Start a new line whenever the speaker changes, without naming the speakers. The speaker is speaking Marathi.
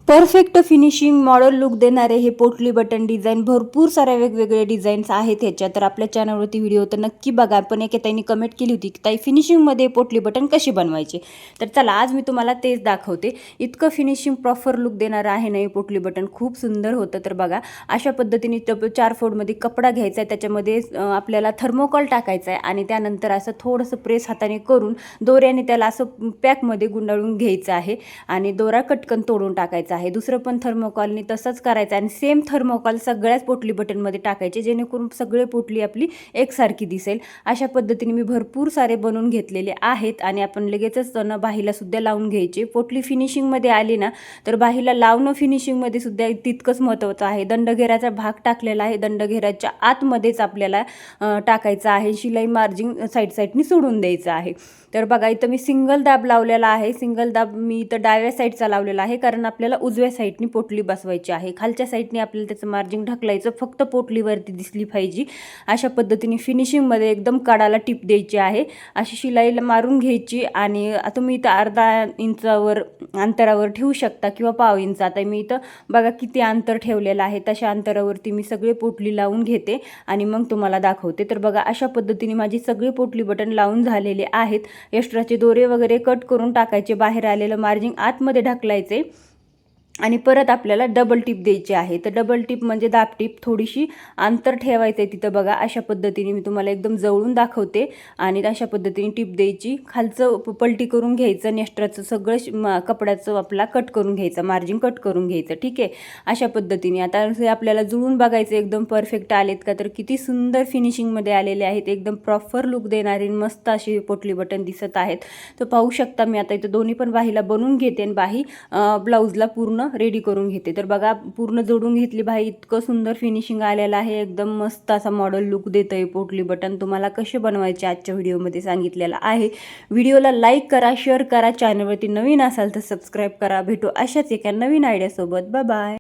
परफेक्ट फिनिशिंग मॉडल लुक देणारे हे पोटली बटन डिझाईन भरपूर साऱ्या वेगवेगळे डिझाईन्स आहेत ह्याच्यात. तर आपल्या चॅनलवरती व्हिडिओ तर नक्की बघा. पण एका ताईंनी कमेंट केली होती की ताई फिनिशिंगमध्ये पोटली बटन कशी बनवायचे. तर चला आज मी तुम्हाला तेच दाखवते. इतकं फिनिशिंग प्रॉपर लुक देणारं आहे ना हे पोटली बटन, खूप सुंदर होतं. तर बघा अशा पद्धतीने 4 फोल्डमध्ये कपडा घ्यायचा आहे, त्याच्यामध्ये आपल्याला थर्मोकॉल टाकायचा आहे आणि त्यानंतर असं थोडंसं प्रेस हाताने करून दोऱ्याने त्याला असं पॅकमध्ये गुंडाळून घ्यायचं आहे आणि दोरा कटकन तोडून टाकायचा आहे. दुसरं पण थर्मोकॉलनी तसंच करायचं आणि सेम थर्मोकॉल सगळ्याच पोटली बटनमध्ये टाकायचे, जेणेकरून सगळे पोटली आपली एकसारखी दिसेल. अशा पद्धतीने मी भरपूर सारे बनवून घेतलेले आहेत आणि आपण लगेचच बाहीला सुद्धा लावून घ्यायचे. पोटली फिनिशिंगमध्ये आली ना तर बाहीला लावणं फिनिशिंगमध्ये सुद्धा तितकंच महत्त्वाचं आहे. दंडघेराचा भाग टाकलेला आहे, दंडघेराच्या आतमध्येच आपल्याला टाकायचं आहे. शिलाई मार्जिन साईडनी सोडून द्यायचं आहे. तर बघा इथं मी सिंगल दाब लावलेला आहे. सिंगल दाब मी इथं डाव्या साईडचा लावलेला आहे, कारण आपल्याला उजव्या साईडनी पोटली बसवायची आहे. खालच्या साईडने आपल्याला त्याचं मार्जिन ढकलायचं, फक्त पोटलीवरती दिसली पाहिजे. अशा पद्धतीने फिनिशिंगमध्ये एकदम कडाला टिप द्यायची आहे. अशी शिलाईला मारून घ्यायची आणि तुम्ही इथं अर्धा इंचावर अंतरावर ठेवू शकता किंवा पाव इंच. आता मी इथं बघा किती अंतर ठेवलेलं आहे, तशा अंतरावरती मी सगळे पोटली लावून घेते आणि मग तुम्हाला दाखवते. तर बघा अशा पद्धतीने माझी सगळी पोटली बटन लावून झालेले आहेत. एक्स्ट्राचे दोरे वगैरे कट करून टाकायचे, बाहेर आलेलं मार्जिन आतमध्ये ढकलायचे आणि परत आपल्याला डबल टिप द्यायची आहे. तर डबल टिप म्हणजे दाब टिप, थोडीशी अंतर ठेवायचं आहे तिथं. बघा अशा पद्धतीने मी तुम्हाला एकदम जवळून दाखवते आणि अशा पद्धतीने टिप द्यायची. खालचं पलटी करून घ्यायचं आणि एक्स्ट्राचं सगळं कपड्याचं आपला कट करून घ्यायचं, मार्जिन कट करून घ्यायचं. ठीक आहे, अशा पद्धतीने आता हे आपल्याला जुळून बघायचं एकदम परफेक्ट आलेत का. तर किती सुंदर फिनिशिंगमध्ये आलेले आहेत, एकदम प्रॉपर लुक देणारी मस्त अशी पोटली बटन दिसत आहेत. तर पाहू शकता मी आता इथं दोन्ही पण बाहीला बनवून घेते आणि बाही ब्लाऊजला पूर्ण रेडी करून घेते. तर बघा पूर्ण जोडून घेतली बाही, इतकं सुंदर फिनिशिंग आलेलं आहे. एकदम मस्त असा मॉडेल लुक देतं आहे पोटली बटन. तुम्हाला कसे बनवायचे आजच्या व्हिडिओमध्ये सांगितलेलं आहे. व्हिडिओला लाईक करा, शेअर करा, चॅनलवरती नवीन असाल तर सबस्क्राईब करा. भेटू अशाच एका नवीन आयडियासोबत. Bye bye.